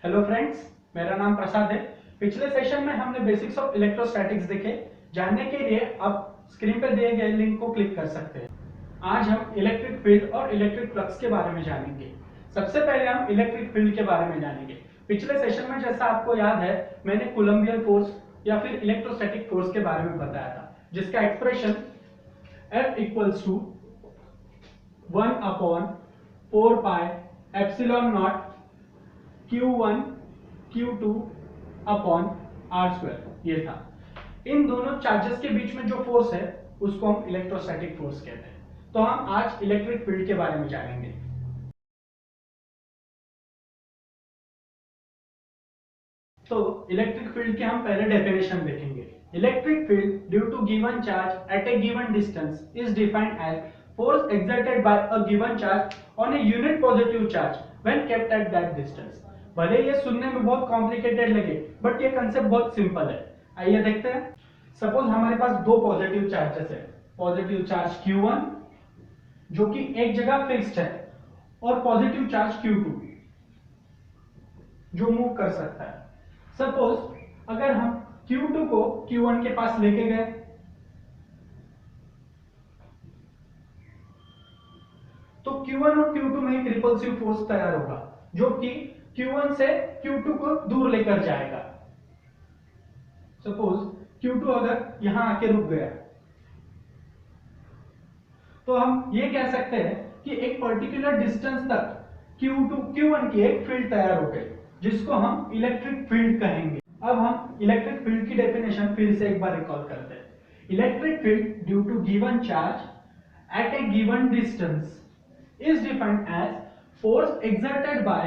Hello friends, मेरा नाम प्रसाद है। पिछले सेशन में हमने बेसिक्स ऑफ इलेक्ट्रोस्टैटिक्स देखे। जानने के लिए आप स्क्रीन पर दिए गए लिंक को क्लिक कर सकते हैं। आज हम इलेक्ट्रिक फील्ड और इलेक्ट्रिक फ्लक्स के बारे में जानेंगे। सबसे पहले हम इलेक्ट्रिक फील्ड के बारे में जानेंगे। पिछले सेशन में जैसा आपको याद है, मैंने कूलम्बियन फोर्स या फिर इलेक्ट्रोस्टैटिक फोर्स के बारे में बताया था, जिसका expression F equals to 1/4 pi epsilon not Q1 Q2 upon r square ये था। इन दोनों चार्जेस के बीच में जो फोर्स है उसको हम इलेक्ट्रोस्टैटिक फोर्स कहते हैं। तो हम आज इलेक्ट्रिक फील्ड के बारे में जानेंगे। तो इलेक्ट्रिक फील्ड की हम पहले डेफिनेशन देखेंगे। Electric field due to given charge at a given distance is defined as force exerted by a given charge on a unit positive charge when kept at that distance। भले ये सुनने में बहुत complicated लगे, but ये concept बहुत simple है। आइए देखते हैं। सपोज हमारे पास दो पॉजिटिव चार्जेस है, पॉजिटिव चार्ज Q1 जो कि एक जगह फिक्स्ड है और पॉजिटिव चार्ज Q2 जो मूव कर सकता है। सपोज अगर हम Q2 को Q1 के पास लेके गए तो Q1 और Q2 में एक रिपल्सिव फोर्स तैयार होगा जो कि Q1 से Q2 को दूर लेकर जाएगा। सपोज Q2 अगर यहां आके रुक गया तो हम ये कह सकते हैं कि एक पर्टिकुलर डिस्टेंस तक Q1 की एक फील्ड तैयार हो गई, जिसको हम इलेक्ट्रिक फील्ड कहेंगे। अब हम इलेक्ट्रिक फील्ड की डेफिनेशन फिर से एक बार रिकॉल करते हैं। Electric field due to given charge at a given distance is defined as force exerted by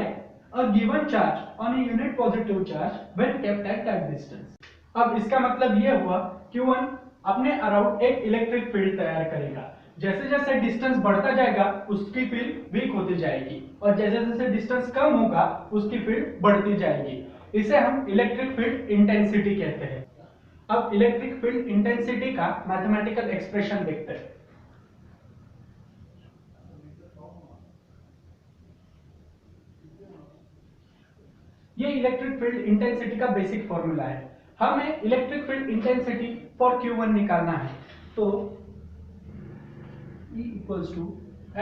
a given charge on a unit positive charge when kept at that distance। अब इसका मतलब यह हुआ Q1 अपने अराउंड एक electric field तैयार करेगा। जैसे जैसे डिस्टेंस बढ़ता जाएगा उसकी फील्ड वीक होती जाएगी और जैसे जैसे डिस्टेंस कम होगा उसकी फील्ड बढ़ती जाएगी। इसे हम इलेक्ट्रिक फील्ड इंटेंसिटी कहते हैं। अब इलेक्ट्रिक फील्ड इंटेंसिटी का मैथमेटिकल एक्सप्रेशन देखते हैं। ये इलेक्ट्रिक फील्ड इंटेंसिटी का बेसिक फॉर्मूला है। हमें electric field intensity for Q1 निकालना है। तो E equals to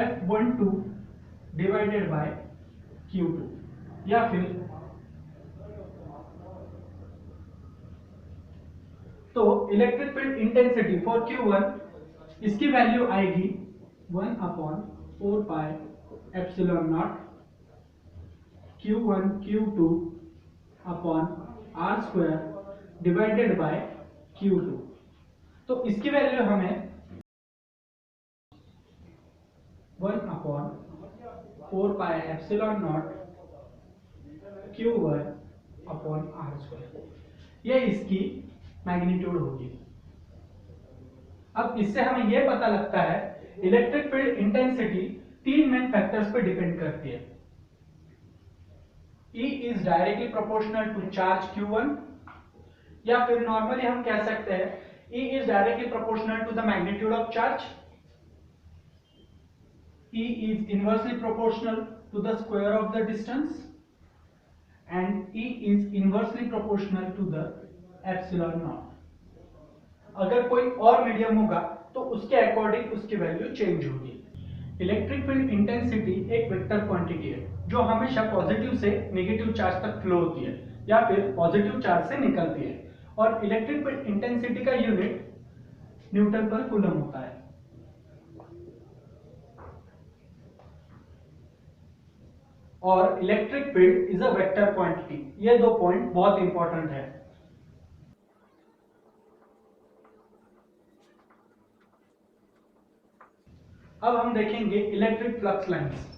F12 divided by Q2 या फिर तो electric field intensity for Q1 इसकी वैल्यू आएगी 1/4 pi epsilon not Q1 Q2 upon r square divided by Q2। तो इसकी वैल्यू हमें 1/4 pi epsilon not Q1 upon r square ये इसकी मैग्नीट्यूड होगी। अब इससे हमें यह पता लगता है इलेक्ट्रिक फील्ड इंटेंसिटी तीन मेन फैक्टर्स पे डिपेंड करती है। E is directly proportional to charge Q1 या फिर नॉर्मली हम कह सकते हैं E is directly proportional to the magnitude of charge। E is inversely proportional to the square of the distance and E is inversely proportional to the epsilon naught। अगर कोई और medium होगा तो उसके अकॉर्डिंग उसकी वैल्यू चेंज होगी। Electric field intensity एक vector quantity है जो हमेशा पॉजिटिव से नेगेटिव चार्ज तक फ्लो होती है या फिर पॉजिटिव चार्ज से निकलती है। और इलेक्ट्रिक फील्ड इंटेंसिटी का यूनिट न्यूटन पर कूलम होता है। और electric field is a vector quantity. ये दो पॉइंट बहुत इंपॉर्टेंट है। अब हम देखेंगे इलेक्ट्रिक फ्लक्स लाइंस।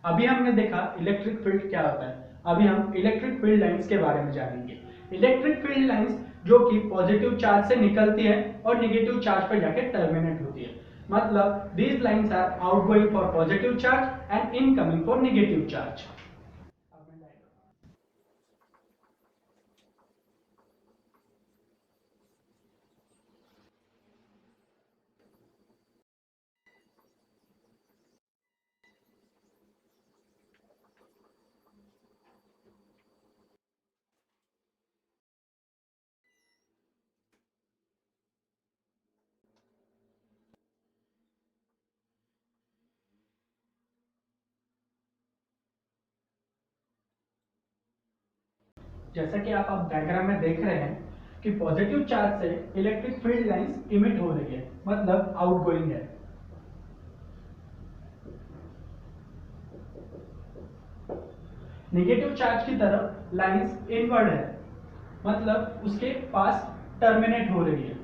अभी हमने देखा इलेक्ट्रिक फील्ड क्या होता है, अभी हम इलेक्ट्रिक फील्ड लाइंस के बारे में जानेंगे। इलेक्ट्रिक फील्ड लाइंस जो कि पॉजिटिव चार्ज से निकलती है और नेगेटिव चार्ज पर जाके टर्मिनेट होती है। मतलब these lines are outgoing for positive charge and incoming for negative charge. जैसा कि आप डायग्राम में देख रहे हैं कि पॉजिटिव चार्ज से इलेक्ट्रिक फील्ड लाइंस इमिट हो रही है, मतलब आउटगोइंग है। नेगेटिव चार्ज की तरफ लाइंस इनवर्ड है, मतलब उसके पास टर्मिनेट हो रही है।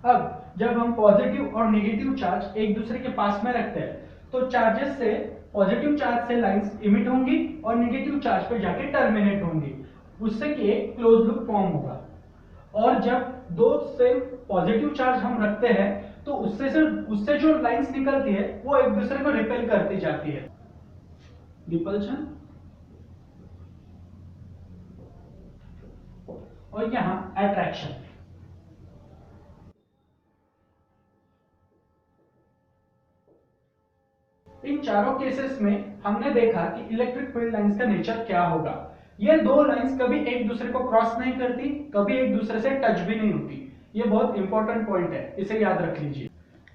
अब जब हम पॉजिटिव और नेगेटिव चार्ज एक दूसरे के पास में रखते हैं तो चार्जेस से पॉजिटिव चार्ज से लाइंस इमिट होंगी और नेगेटिव चार्ज पे जाके टर्मिनेट होंगी, उससे कि एक क्लोज लूप फॉर्म होगा। और जब दो सेम पॉजिटिव चार्ज हम रखते हैं तो उससे जो लाइंस निकलती है वो एक दूसरे को रिपेल करती जाती है, रिपल्शन। और यहां अट्रैक्शन। इन चारों केसेस में हमने देखा कि इलेक्ट्रिक फील्ड लाइंस का नेचर क्या होगा। ये दो लाइंस कभी एक दूसरे को क्रॉस नहीं करती, कभी एक दूसरे से टच भी नहीं होती। ये बहुत इंपॉर्टेंट पॉइंट है, इसे याद रख लीजिए।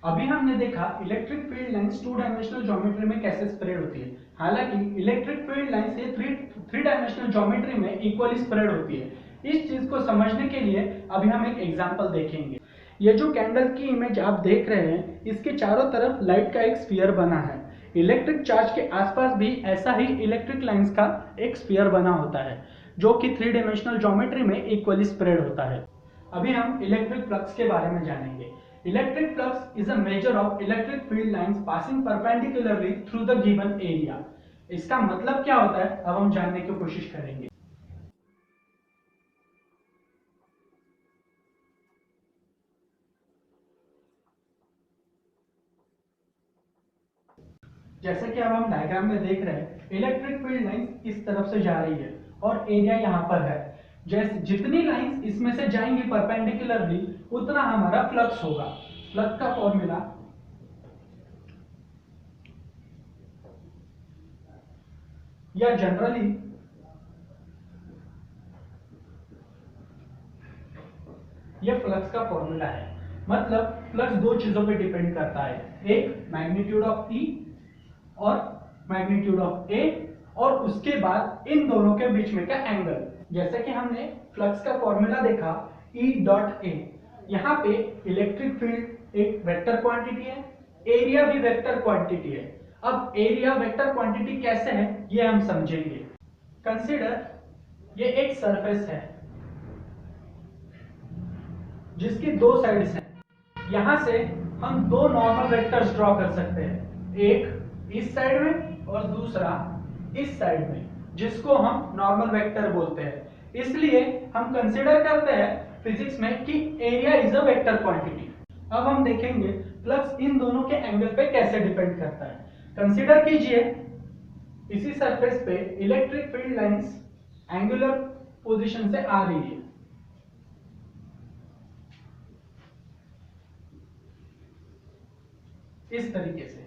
अभी हमने देखा electric field lines two dimensional geometry में कैसे स्प्रेड होती है। हालांकि इलेक्ट्रिक फील्ड लाइंस ये थ्री डायमेंशनल ज्योमेट्री में इक्वली स्प्रेड होती है। इस चीज को समझने के लिए अभी हम एक एग्जांपल देखेंगे। ये जो कैंडल की इमेज आप देख रहे हैं, इसके चारों तरफ लाइट का एक स्फीयर बना है। इलेक्ट्रिक चार्ज के आसपास भी ऐसा ही इलेक्ट्रिक लाइंस का एक स्फीयर बना होता है, जो कि थ्री डायमेंशनल ज्योमेट्री में इक्वली स्प्रेड होता है। अभी हम इलेक्ट्रिक फ्लक्स के बारे में जानेंगे। Electric flux is a measure of electric field lines passing perpendicularly through the given area. इसका मतलब क्या होता है, अब हम जानने की कोशिश करेंगे। जैसे कि अब हम डायग्राम में देख रहे हैं, इलेक्ट्रिक फील्ड लाइंस इस तरफ से जा रही है और एरिया यहाँ पर है। जैसे जितनी लाइंस इसमें से जाएंगी परपेंडिकुलरली, उतना हमारा फ्लक्स होगा। फ्लक्स का फॉर्मूला या जनरली ये फ्लक्स का फॉर्मूला है। मतलब फ्लक्स दो चीजों पे डिपेंड करता है, एक मैग्नीट्यूड ऑफ ई और मैग्नीट्यूड ऑफ ए, और उसके बाद इन दोनों के बीच में का एंगल। जैसे कि हमने फ्लक्स का फॉर्मूला देखा ई डॉट ए। यहाँ पे इलेक्ट्रिक फील्ड एक वेक्टर क्वांटिटी है, एरिया भी वेक्टर क्वांटिटी है। अब एरिया वेक्टर क्वांटिटी कैसे है ये हम समझेंगे। कंसीडर ये एक सरफेस है जिसकी दो साइड्स हैं। यहां से हम दो नॉर्मल वेक्टर्स ड्रॉ कर सकते हैं, एक इस साइड में और दूसरा इस साइड में, जिसको हम नॉर्मल वेक्टर बोलते हैं। इसलिए हम कंसीडर करते हैं फिजिक्स में कि area is a vector quantity. अब हम देखेंगे फ्लक्स इन दोनों के एंगल पे कैसे डिपेंड करता है। कंसीडर कीजिए इसी सरफेस पे electric field lines angular position से आ रही है। इस तरीके से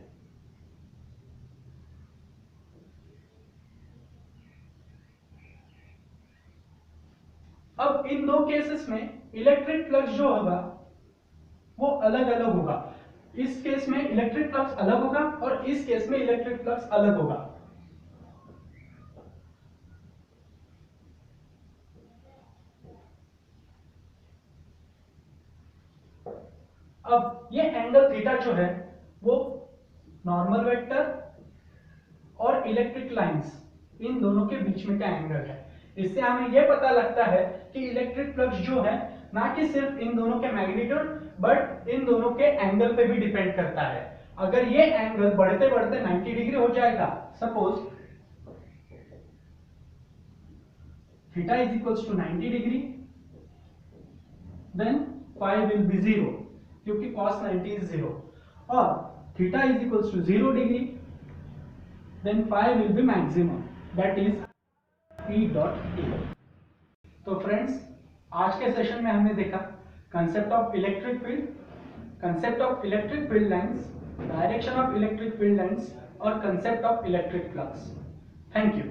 अब इन दो केसेस में इलेक्ट्रिक फ्लक्स जो होगा वो अलग अलग होगा। इस केस में इलेक्ट्रिक फ्लक्स अलग होगा और इस केस में इलेक्ट्रिक फ्लक्स अलग होगा। अब ये एंगल थीटा जो है वो नॉर्मल वेक्टर और इलेक्ट्रिक लाइंस इन दोनों के बीच में का एंगल है। इससे हमें यह पता लगता है कि इलेक्ट्रिक फ्लक्स जो है ना कि सिर्फ इन दोनों के मैग्नीट्यूड बट इन दोनों के एंगल पे भी डिपेंड करता है। अगर ये एंगल बढ़ते बढ़ते 90 डिग्री हो जाएगा, suppose theta is equals to 90 degree, then phi will be 0 क्योंकि cos 90 इज 0, और theta is equals to 0 degree, then phi will be maximum, that is E dot A। तो फ्रेंड्स, आज के सेशन में हमने देखा concept of electric field, concept of electric field lines, direction of electric field lines और concept of electric flux. Thank you.